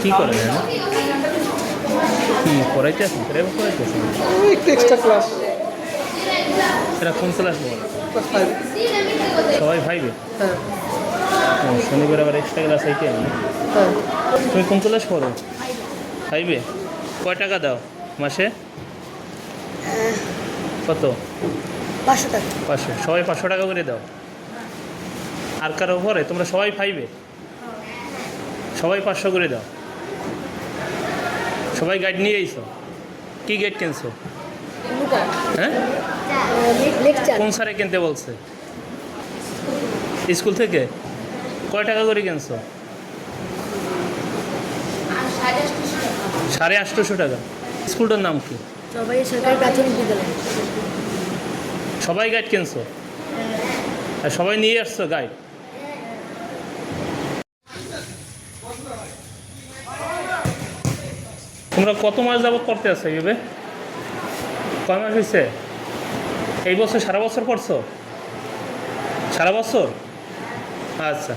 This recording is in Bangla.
কি করে না কি পড়াইতে আছেন এরকম পড়াইতেছেন একটু এক্সট্রা ক্লাস। এরা কোন ক্লাস বল ক্লাস 5। সবাই ভাইবে হ্যাঁ শনিবার আবার এক্সট্রা ক্লাস আইতে হ্যাঁ। তুমি কোন ক্লাস পড়ো ভাইবে কয় টাকা দাও মাসে কত 500 টাকা। 500 সবাই 500 টাকা করে দাও আর কারো পরে তোমরা সবাই ফাইবে সবাই 500 করে দাও সবাই গাইড নিয়ে আইছো কি গাইড কিনছো হ্যাঁ কোন স্যারে কিনতে বলছে স্কুল থেকে কয় টাকা করে কিনছো 850 টাকা স্কুলটার নাম কি সবাই সরকারি প্রাথমিক বিদ্যালয়। সবাই গাইড কিনছো আর সবাই নিয়ে আসছো গাইড তোমরা কত মাস যাবত করতে আসছো এইভাবে কয় মাস হয়েছে এই বছর সারা বছর পড়ছো সারা বছর আচ্ছা